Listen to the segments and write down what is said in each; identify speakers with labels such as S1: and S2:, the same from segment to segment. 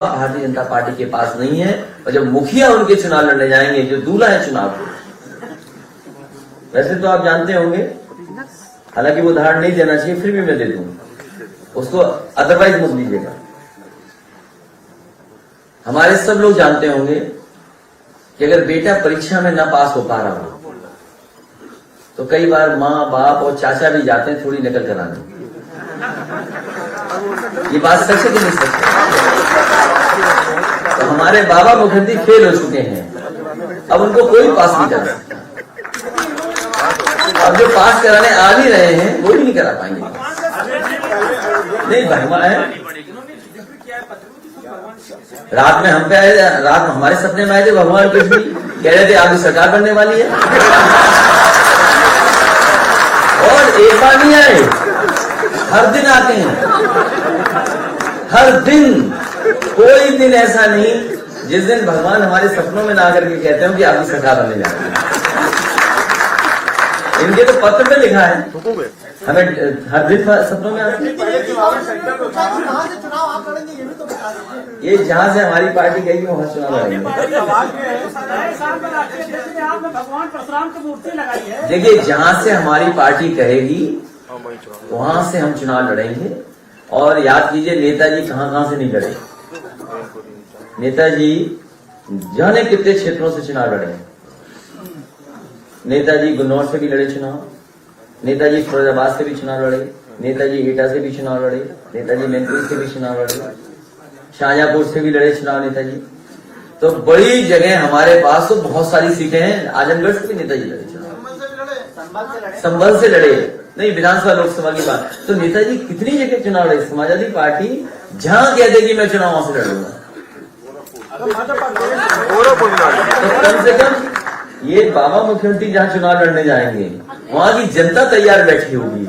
S1: Bharatiya Janata party के पास नहीं है। और जब मुखिया उनके चुनाव लड़ने जाएंगे, जो दूल्हा है चुनाव को, वैसे तो आप जानते होंगे, हालांकि वो उदाहरण नहीं देना चाहिए, फिर भी मैं दे दूंगा उसको, अदरवाइज मत लीजिएगा। हमारे सब लोग जानते होंगे कि अगर बेटा परीक्षा में ना पास हो पा रहा हो तो कई बार माँ बाप और चाचा भी जाते हैं थोड़ी नकल कराने। ये बात सच है कि नहीं सच है? तो हमारे बाबा मुखर्जी फेल हो चुके हैं, अब उनको कोई पास नहीं कर सकता। अब जो पास कराने आ भी रहे हैं वो भी नहीं करा पाएंगे। नहीं भगवान है, रात में हम पे आए, रात में हमारे सपने में आए थे भगवान कृष्ण, कह रहे थे आपकी सरकार बनने वाली है, और एक बार नहीं आए, हर दिन आते हैं, हर दिन। कोई दिन ऐसा नहीं जिस दिन भगवान हमारे सपनों में ना आकर के कहते हो कि आपकी सरकार बनने जा रही है। इनके तो पत्र में लिखा है, हमें हर दिन सपनों में आते हैं। ये जहां से हमारी पार्टी गई वहां चुनाव लड़ेंगे। देखिए, जहां से हमारी पार्टी कहेगी वहां से हम चुनाव लड़ेंगे। और याद कीजिए, नेताजी कहां से नहीं लड़े। नेताजी जाने कितने क्षेत्रों से चुनाव लड़े। नेताजी गुन्नौर से भी लड़े चुनाव, नेताजी फिरोजाबाद से भी चुनाव लड़े, नेताजी एटा से भी चुनाव लड़े, नेताजी मैनपुरी से भी चुनाव लड़े, शाहजहांपुर से भी लड़े चुनाव नेताजी। तो बड़ी जगह हमारे पास तो बहुत सारी सीटें हैं। आजमगढ़ से भी नेताजी लड़े चुनाव, संभल से लड़े, नहीं विधानसभा लोकसभा की बात। तो नेताजी कितनी जगह चुनाव लड़े। समाजवादी पार्टी जहां कह देगी मैं चुनाव वहां से लड़ूंगा, तो कम से कम ये बाबा मुख्यमंत्री जहां चुनाव लड़ने जाएंगे वहां की जनता तैयार बैठी होगी।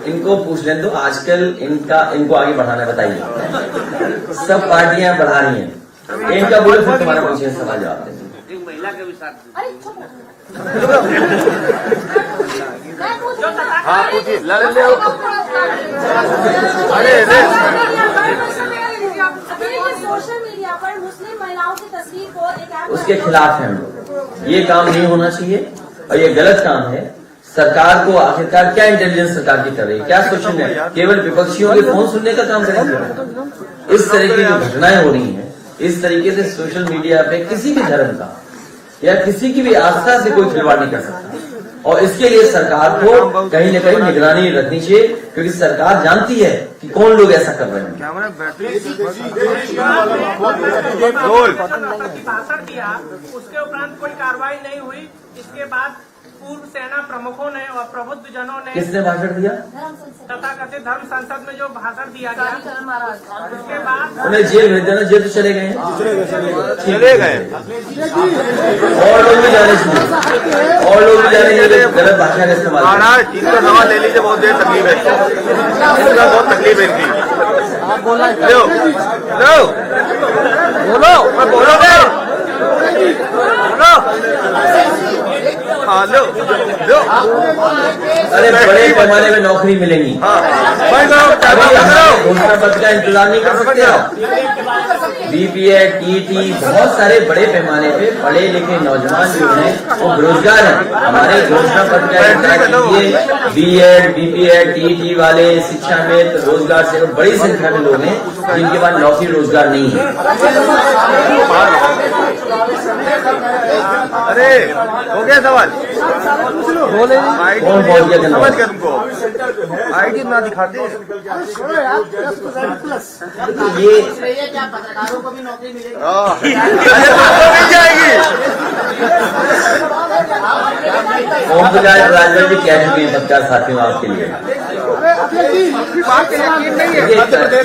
S1: इनको पूछ लें तो आजकल इनको आगे बढ़ाना बताइए। सब पार्टियां बढ़ा रही हैं, इनका बोले फिर तुम्हारा पूछे सवाल जवाब देंगे।
S2: महिला के विचार
S3: सोशल मीडिया पर मुस्लिम महिलाओं की तस्वीर को
S1: उसके खिलाफ है हम लोग। ये काम नहीं होना चाहिए और ये गलत काम है। सरकार को आखिरकार क्या इंटेलिजेंस सरकार की कर रही है, क्या सोचने है? केवल विपक्षियों के फोन सुनने का काम करेंगे। इस तरीके की घटनाएं हो रही हैं, इस तरीके से सोशल मीडिया पे किसी भी धर्म का या किसी की भी आस्था से कोई खिलवाड़ नहीं कर सकता। और इसके लिए सरकार को कहीं न कहीं निगरानी रखनी चाहिए, क्योंकि सरकार जानती है कि कौन लोग ऐसा कर रहे हैं।
S4: भाषण दिया, उसके उपरांत कोई कार्रवाई नहीं हुई। इसके बाद पूर्व सेना प्रमुखों ने और प्रबुद्ध जनों ने,
S1: किसने भाषण दिया?
S4: तथाकथित धर्म संसद में जो भाषण दिया गया, उसके बाद
S1: उन्हें जेल भेज देना। जेल तो चले गए,
S5: चले गए,
S1: और लोग भी जाने चाहिए, और लोग भी जाने चाहिए गलत भाषा का इस्तेमाल।
S5: ठीक का सवाल ले लीजिए, बहुत देर तकलीफ है, इसका बहुत तकलीफ है इनकी। आप बोलो लो बोलो बोलोगे हाँ लो लो।
S1: अरे बड़े पैमाने में नौकरी मिलेगी। घोषणा पत्र का इंतजार नहीं कर सकते आप? बीपीएड, टीटी, बहुत सारे बड़े पैमाने पे पढ़े लिखे नौजवान जो हैं वो बेरोजगार हैं। हमारे घोषणा पत्र का इंतजार कीजिए। बीएड, बीपीएड, टीटी वाले शिक्षा में रोजगार से बड़ी संख्या में लोग हैं जिनके पास नौकरी रोजगार नहीं है।
S5: अरे हो गया सवाल, बोले
S1: कौन बोल गया?
S5: समझ गया तुमको, आईडी ना दिखाते।
S1: ये
S3: क्या पत्रकारों को भी नौकरी मिलेगी?
S5: मिल जाएगी।
S1: ओम प्रकाश राजभर जी कह चुके हैं पत्रकार साथियों आपके लिए।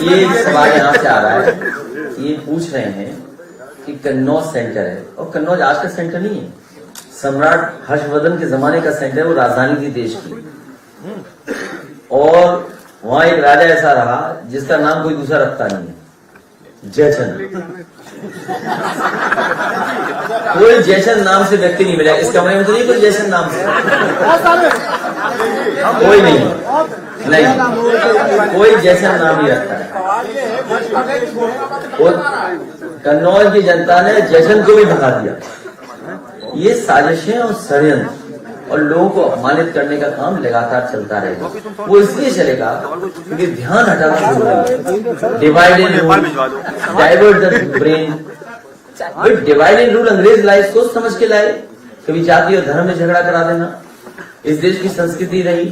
S1: ये सवाल यहाँ से आ रहा है, ये पूछ रहे हैं कि कन्नौज सेंटर है, और कन्नौज आज का सेंटर नहीं है, सम्राट हर्षवर्धन के जमाने का सेंटर, वो राजधानी थी देश की। और वहां एक राजा ऐसा रहा जिसका नाम कोई दूसरा रखता नहीं है, जयचंद। कोई जैसन नाम से व्यक्ति नहीं मिला इस कमरे में, तो नहीं कोई जैसन नाम से, कोई नहीं, कोई जैसन नाम नहीं रखता है। कन्नौज की जनता ने जैसन को भी भगा दिया। ये साजिशें और षड्यंत्र और लोगों को अपमानित करने का काम लगातार चलता रहेगा। वो इसलिए चलेगा क्योंकि ध्यान हटाना शुरू होगा। Divide and rule, divert the brain. Divide and rule अंग्रेज लाए, सोच समझ के लाए। कभी जाति और धर्म में झगड़ा करा देना। इस देश की संस्कृति रही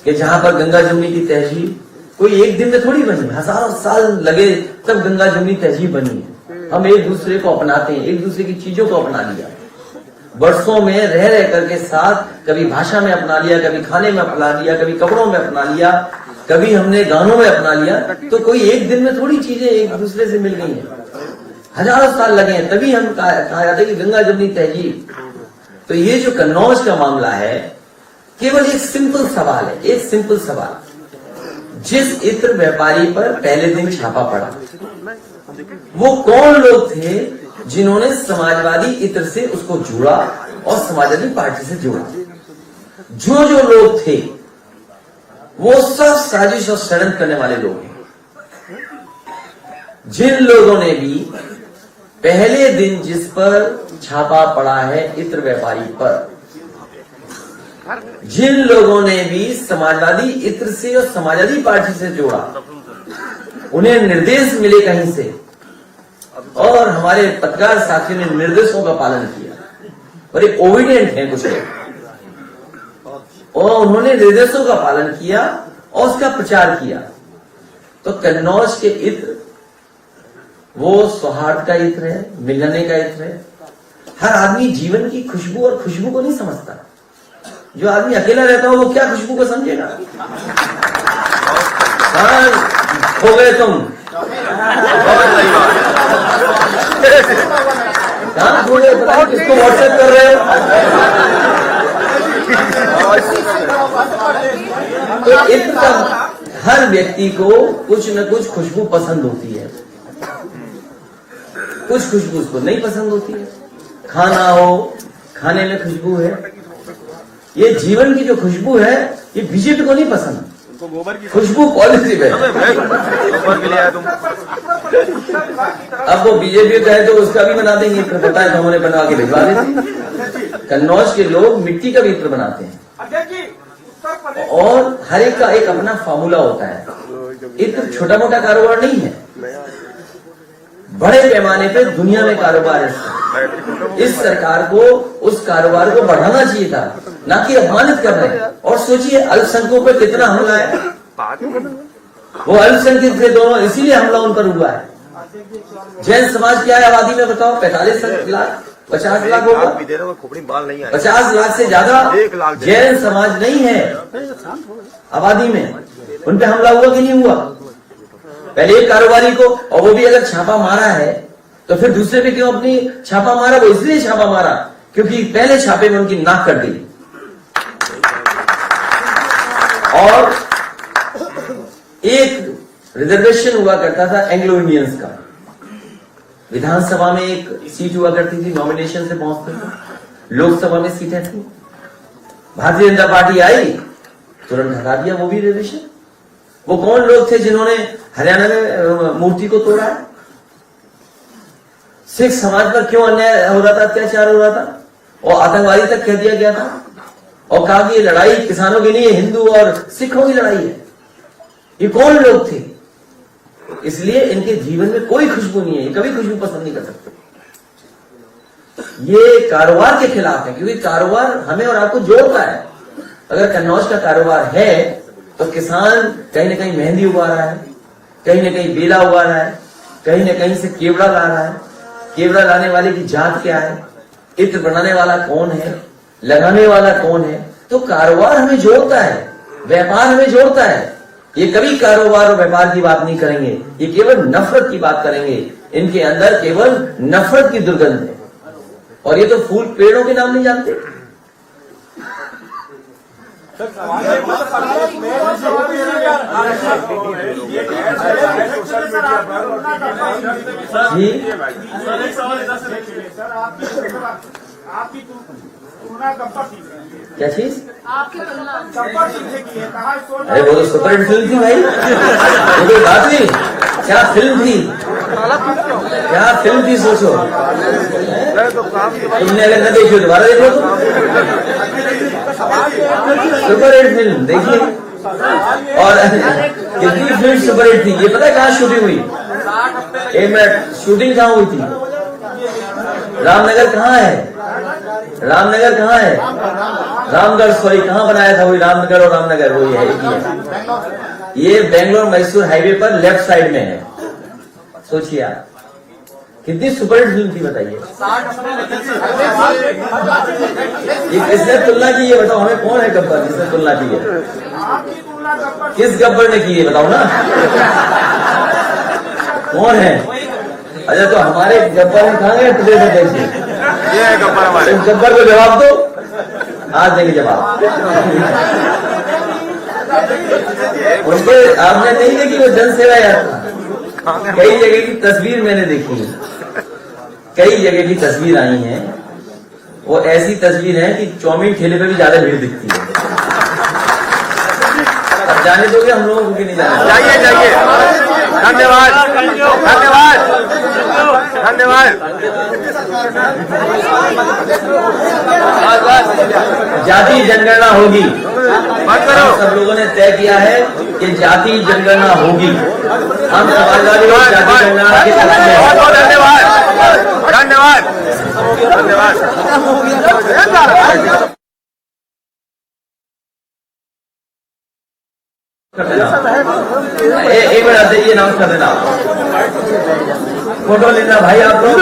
S1: कि जहां पर गंगा जमुनी की तहजीब कोई एक दिन में थोड़ी बनी, हजारों साल लगे तब गंगा जमुनी तहजीब बनी है। हम एक दूसरे को अपनाते हैं, एक दूसरे की चीजों को अपना लिया, वर्षों में रह रह करके साथ, कभी भाषा में अपना लिया, कभी खाने में अपना लिया, कभी कपड़ों में अपना लिया, कभी हमने गानों में अपना लिया। तो कोई एक दिन में थोड़ी चीजें एक दूसरे से मिल गई हैं, हजारों साल लगे हैं। तभी हम कहा जाता है कि गंगा जमुनी तहजीब। तो ये जो कन्नौज का मामला है, केवल एक सिंपल सवाल है, एक सिंपल सवाल। जिस इत्र व्यापारी पर पहले दिन छापा पड़ा, वो कौन लोग थे जिन्होंने समाजवादी इत्र से उसको जोड़ा और समाजवादी पार्टी से जोड़ा? जो जो लोग थे वो सब साजिश और षड्यंत्र करने वाले लोग हैं। जिन लोगों ने भी पहले दिन जिस पर छापा पड़ा है इत्र व्यापारी पर, जिन लोगों ने भी समाजवादी इत्र से और समाजवादी पार्टी से जोड़ा, उन्हें निर्देश मिले कहीं से और हमारे पत्रकार साथियों ने निर्देशों का पालन किया और एक ओबिडियंट है कुछ लोग, और उन्होंने निर्देशों का पालन किया और उसका प्रचार किया। तो कन्नौज के इत्र वो सौहार्द का इत्र है, मिलने का इत्र है। हर आदमी जीवन की खुशबू और खुशबू को नहीं समझता। जो आदमी अकेला रहता हो वो क्या खुशबू को समझेगा? हाँ, हो गए तुम, कहाँ खो गए? पता नहीं किसको व्हाट्सएप कर रहे हो। तो इत्र का हर व्यक्ति को कुछ न कुछ खुशबू पसंद होती है, कुछ खुशबू उसको नहीं पसंद होती है। खाना हो, खाने में खुशबू है। ये जीवन की जो खुशबू है ये बीजेपी को नहीं पसंद। खुशबू पॉजिटिव है। अब वो बीजेपी कहे तो उसका भी बना देंगे, इत्र पता है तो हमने बनवा के भिजवा देते। कन्नौज के लोग मिट्टी का भी इत्र बनाते हैं और हर एक का एक अपना फार्मूला होता है। इत्र छोटा मोटा कारोबार नहीं है, बड़े पैमाने पे दुनिया में कारोबार है। इस सरकार को उस कारोबार को बढ़ाना चाहिए था, ना कि अपमानित कर रहे हैं। और सोचिए अल्पसंख्यकों पे कितना हमला है। वो अल्पसंख्यक थे दोनों, इसीलिए हमला उन पर हुआ है। जैन समाज क्या है आबादी में बताओ? 45 लाख, 50 लाख होगा, 50 लाख से ज्यादा जैन समाज नहीं है आबादी में। उन पे हमला हुआ कि नहीं हुआ? पहले एक कारोबारी को, और वो भी अगर छापा मारा है तो फिर दूसरे पे क्यों अपनी छापा मारा? वो इसलिए छापा मारा क्योंकि पहले छापे में उनकी नाक कट गई। और एक रिजर्वेशन हुआ करता था एंग्लो इंडियंस का, विधानसभा में एक सीट हुआ करती थी, नॉमिनेशन से पहुंचते थे। लोकसभा में सीटें थी, भारतीय जनता पार्टी आई, तुरंत हटा दिया वो भी रिजर्वेशन। वो कौन लोग थे जिन्होंने हरियाणा में मूर्ति को तोड़ा है? सिख समाज पर क्यों अन्याय हो रहा था, अत्याचार हो रहा था और आतंकवादी तक कह दिया गया था और कहा कि ये लड़ाई किसानों की नहीं है, हिंदू और सिखों की लड़ाई है। ये कौन लोग थे? इसलिए इनके जीवन में कोई खुशबू नहीं है, ये कभी खुशबू पसंद नहीं कर सकते। ये कारोबार के खिलाफ है क्योंकि कारोबार हमें और आपको जोड़ता है। अगर कन्नौज का कारोबार है तो किसान कहीं ना कहीं मेहंदी उगा रहा है, कहीं ना कहीं बेला उगा रहा है, कहीं ना कहीं से केवड़ा ला रहा है। केवड़ा लाने वाले की जात क्या है, इत्र बनाने वाला कौन है, लगाने वाला कौन है? तो कारोबार हमें जोड़ता है, व्यापार हमें जोड़ता है। ये कभी कारोबार और व्यापार की बात नहीं करेंगे, ये केवल नफरत की बात करेंगे। इनके अंदर केवल नफरत की दुर्गंध है। और ये तो फूल पेड़ों के नाम नहीं जानते, जी
S2: आपकी तुलना गब्बर सिंह से
S1: क्या चीज?
S2: गब्बर सिंह से की है, कहा
S1: अरे वो तो सुपर हिट फिल्म थी भाई, वो कोई बात नहीं। क्या फिल्म थी, क्या फिल्म थी, सोचो। तुमने अगर न देखी हो दोबारा देखो तुम। सुपर हिट फिल्म देखिए। और कितनी फिल्म सुपर हिट थी, ये पता है कहाँ शूटिंग हुई? 1 मिनट, शूटिंग कहाँ हुई थी? रामनगर कहाँ है? रामनगर कहाँ है? रामगढ़, सॉरी, कहाँ बनाया था? वही रामनगर और रामनगर वही है, एक ही है। ये बेंगलोर मैसूर हाईवे पर लेफ्ट साइड में है। सोचिए आप, कितनी सुपरहिट फिल्म थी बताइए। ये किसने तुलना की है बताओ, हमें कौन है गब्बर जिसने तुलना की है? किस गब्बर ने की है बताओ ना, कौन है? अच्छा तो हमारे गब्बर हम कहाँ गए प्रदेश अध्यक्ष?
S5: ये है गब्बर हमारे।
S1: इस गब्बर को जवाब दो, आज देंगे जवाब। उनके आपने नहीं देखी वो जन सेवा यात्रा? कई जगह की तस्वीर मैंने देखी है, कई जगह की तस्वीर आई है। वो ऐसी तस्वीर है कि चौमीन ठेले पे भी ज्यादा भीड़ दिखती है। अब जाने दोगे हम लोगों को कि नहीं जाने?
S5: जाइए जाइए, धन्यवाद धन्यवाद धन्यवाद।
S1: जाति जनगणना होगी,
S5: बात करो।
S1: सब लोगों ने तय किया है कि जाति जनगणना होगी। हम समाजवादी लोग जाति जनगणना के पक्ष में हैं।
S5: बहुत बहुत धन्यवाद धन्यवाद धन्यवाद।
S1: एक मिनट, ये अनाउंस कर देना, फोटो लेना भाई आप लोग।